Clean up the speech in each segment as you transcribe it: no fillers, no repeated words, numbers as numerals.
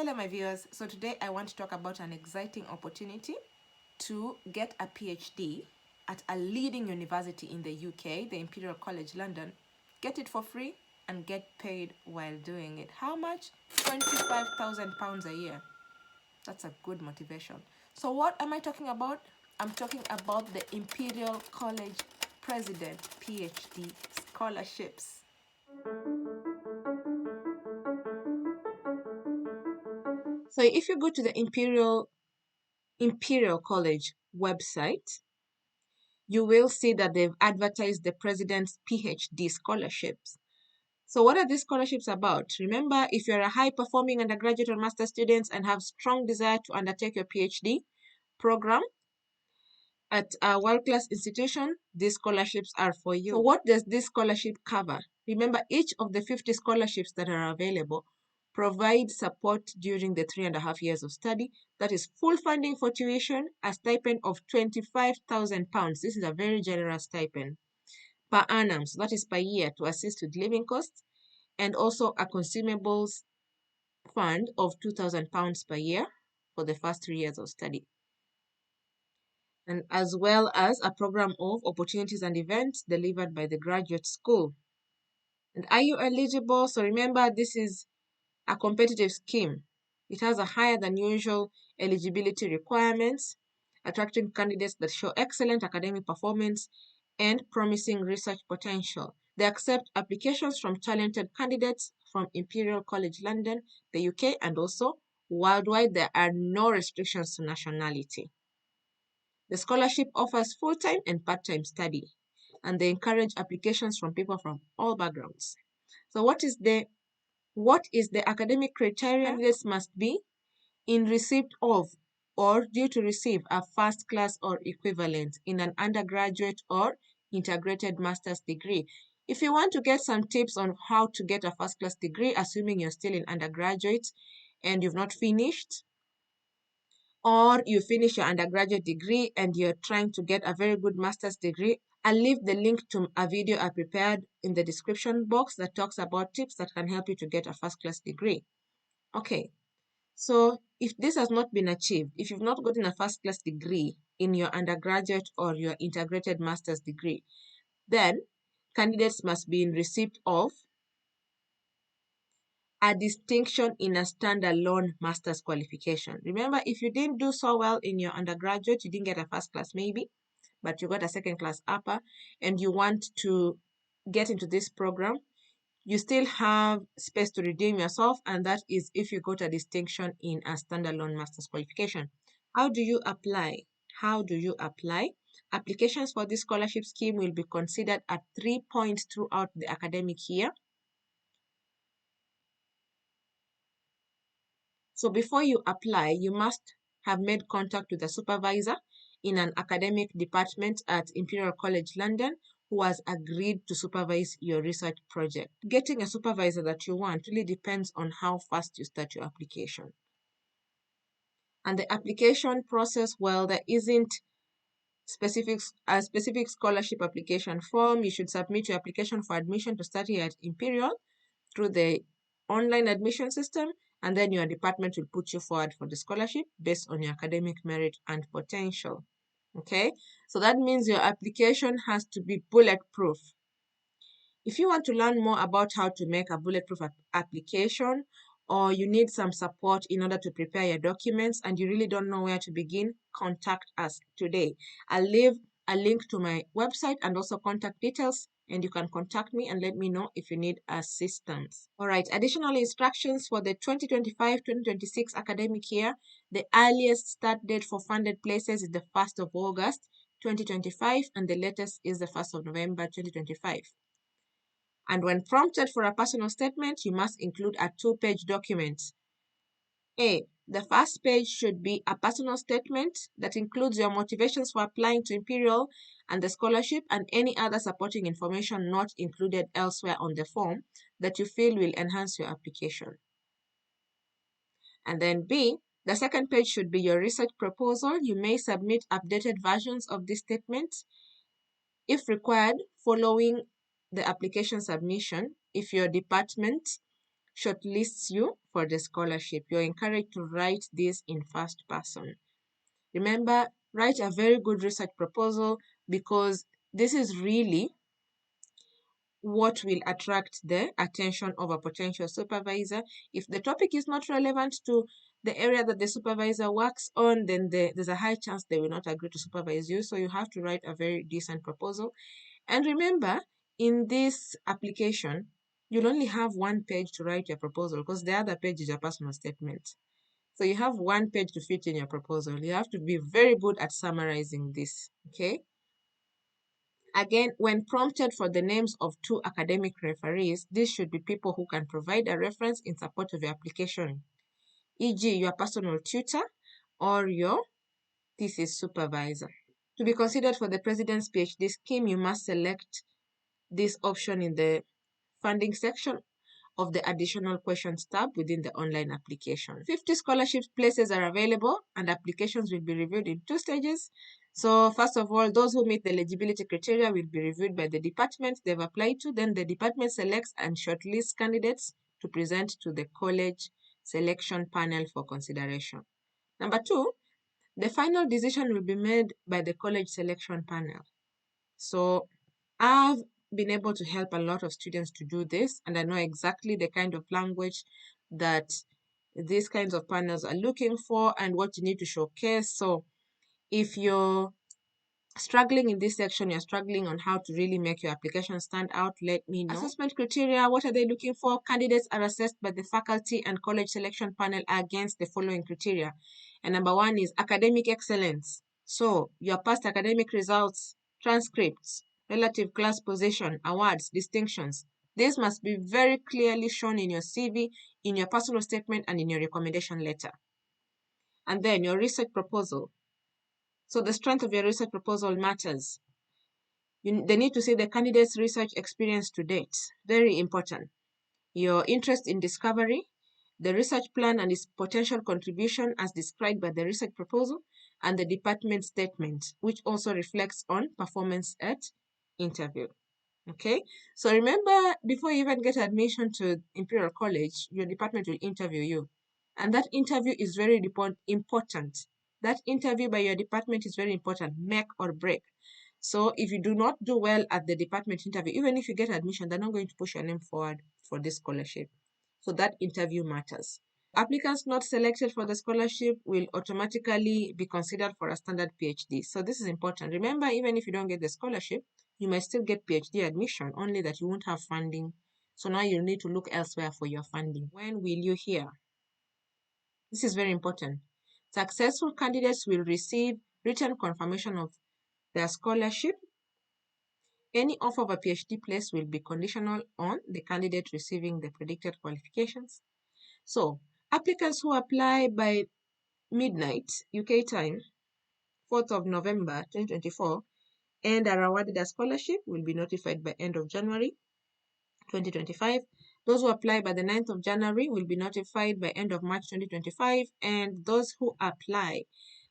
Hello my viewers, so today I want to talk about an exciting opportunity to get a PhD at a leading university in the UK, the Imperial College London. Get it for free and get paid while doing it. How much? £25,000 a year. That's a good motivation. So what am I talking about? I'm talking about the Imperial College President PhD scholarships. So if you go to the Imperial College website, you will see that they've advertised the president's PhD scholarships. So what are these scholarships about? Remember, if you're a high-performing undergraduate or master student and have strong desire to undertake your PhD program at a world-class institution, these scholarships are for you. So what does this scholarship cover? Remember, each of the 50 scholarships that are available provide support during the 3.5 years of study. That is full funding for tuition, a stipend of £25,000. This is a very generous stipend per annum, so that is per year, to assist with living costs, and also a consumables fund of £2,000 per year for the first 3 years of study, and as well as a program of opportunities and events delivered by the graduate school. And are you eligible? So remember, this is a competitive scheme. It has a higher than usual eligibility requirements, attracting candidates that show excellent academic performance and promising research potential. They accept applications from talented candidates from Imperial College London, the UK, and also worldwide. There are no restrictions to nationality. The scholarship offers full-time and part-time study, and they encourage applications from people from all backgrounds. So what is the academic criteria? Candidates must be in receipt of or due to receive a first class or equivalent in an undergraduate or integrated master's degree. If you want to get some tips on how to get a first class degree, assuming you're still in undergraduate and you've not finished, or you finish your undergraduate degree and you're trying to get a very good master's degree, I'll leave the link to a video I prepared in the description box that talks about tips that can help you to get a first-class degree. Okay, so if this has not been achieved, if you've not gotten a first-class degree in your undergraduate or your integrated master's degree, then candidates must be in receipt of a distinction in a standalone master's qualification. Remember, if you didn't do so well in your undergraduate, you didn't get a first class maybe, but you got a second class upper, and you want to get into this program, you still have space to redeem yourself, and that is if you got a distinction in a standalone master's qualification. How do you apply? Applications for this scholarship scheme will be considered at 3 points throughout the academic year. So before you apply, you must have made contact with a supervisor in an academic department at Imperial College London who has agreed to supervise your research project. Getting a supervisor that you want really depends on how fast you start your application. And the application process, well, there isn't a specific scholarship application form. You should submit your application for admission to study at Imperial through the online admission system, and then your department will put you forward for the scholarship based on your academic merit and potential. Okay, so that means your application has to be bulletproof. If you want to learn more about how to make a bulletproof application, or you need some support in order to prepare your documents and you really don't know where to begin, contact us today. I'll leave a link to my website and also contact details, and you can contact me and let me know if you need assistance. All right, additional instructions for the 2025-2026 academic year. The earliest start date for funded places is the 1st of August 2025, and the latest is the 1st of November 2025. And when prompted for a personal statement, you must include a 2-page document. The first page should be a personal statement that includes your motivations for applying to Imperial and the scholarship and any other supporting information not included elsewhere on the form that you feel will enhance your application. And then B, the second page should be your research proposal. You may submit updated versions of this statement if required following the application submission if your department shortlists you for the scholarship. You're encouraged to write this in first person. Remember, write a very good research proposal, because this is really what will attract the attention of a potential supervisor. If the topic is not relevant to the area that the supervisor works on, then there's a high chance they will not agree to supervise you. So you have to write a very decent proposal. And remember, in this application, you'll only have one page to write your proposal, because the other page is your personal statement. So you have one page to fit in your proposal. You have to be very good at summarizing this, okay? Again, when prompted for the names of two academic referees, these should be people who can provide a reference in support of your application, e.g. your personal tutor or your thesis supervisor. To be considered for the President's PhD scheme, you must select this option in the funding section of the additional questions tab within the online application. 50 scholarship places are available, and applications will be reviewed in 2 stages. So first of all, those who meet the eligibility criteria will be reviewed by the department they've applied to. Then the department selects and shortlists candidates to present to the college selection panel for consideration. Number 2, the final decision will be made by the college selection panel. So I've been able to help a lot of students to do this, and I know exactly the kind of language that these kinds of panels are looking for and what you need to showcase. So if you're struggling in this section, you're struggling on how to really make your application stand out, let me know. Assessment criteria, what are they looking for? Candidates are assessed by the faculty and college selection panel against the following criteria. And number 1 is academic excellence. So your past academic results, transcripts, relative class position, awards, distinctions. This must be very clearly shown in your CV, in your personal statement, and in your recommendation letter. And then your research proposal. So the strength of your research proposal matters. They need to say the candidate's research experience to date. Very important. Your interest in discovery, the research plan and its potential contribution as described by the research proposal, and the department statement, which also reflects on performance at interview. Okay, so remember, before you even get admission to Imperial College, your department will interview you. And that interview is very important. That interview by your department is very important, make or break. So if you do not do well at the department interview, even if you get admission, they're not going to push your name forward for this scholarship. So that interview matters. Applicants not selected for the scholarship will automatically be considered for a standard PhD. So this is important. Remember, even if you don't get the scholarship, you might still get PhD admission, only that you won't have funding. So now you need to look elsewhere for your funding. When will you hear? This is very important. Successful candidates will receive written confirmation of their scholarship. Any offer of a PhD place will be conditional on the candidate receiving the predicted qualifications. So, applicants who apply by midnight UK time, 4th of November 2024, and are awarded a scholarship will be notified by end of January 2025. Those who apply by the 9th of January will be notified by end of March 2025, and those who apply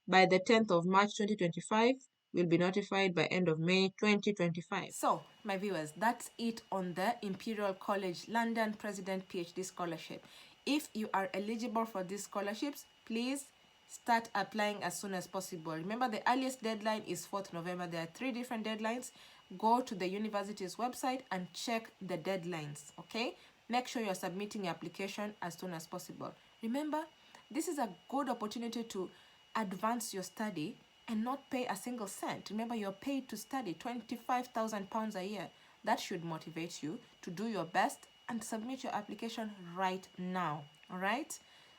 by the 10th of March 2025 will be notified by end of May 2025. So, my viewers, that's it on the Imperial College London President PhD Scholarship. If you are eligible for these scholarships, please start applying as soon as possible. Remember, the earliest deadline is 4th November. There are 3 different deadlines. Go to the university's website and check the deadlines, okay? Make sure you're submitting your application as soon as possible. Remember, this is a good opportunity to advance your study and not pay a single cent. Remember, you're paid to study £25,000 a year. That should motivate you to do your best and submit your application right now, all right?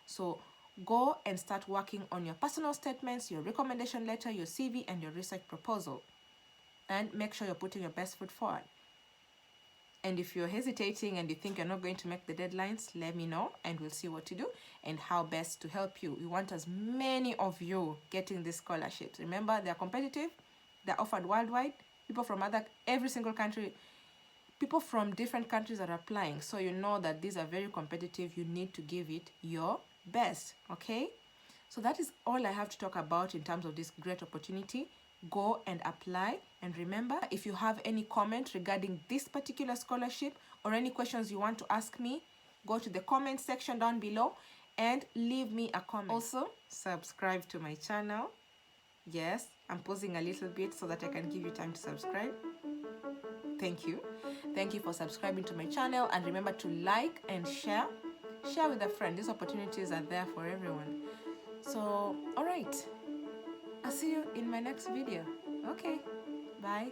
So go and start working on your personal statements, your recommendation letter, your CV, and your research proposal. And make sure you're putting your best foot forward. And if you're hesitating and you think you're not going to make the deadlines, let me know and we'll see what to do and how best to help you. We want as many of you getting these scholarships. Remember, they're competitive, they're offered worldwide. People from every single country, people from different countries are applying. So you know that these are very competitive. You need to give it your best, okay? So that is all I have to talk about in terms of this great opportunity. Go and apply. And remember, if you have any comment regarding this particular scholarship or any questions you want to ask me, go to the comment section down below and leave me a comment. Also, subscribe to my channel. Yes, I'm pausing a little bit so that I can give you time to subscribe. Thank you. Thank you for subscribing to my channel, and remember to like and share. Share with a friend. These opportunities are there for everyone. So, all right. I'll see you in my next video. Okay, bye.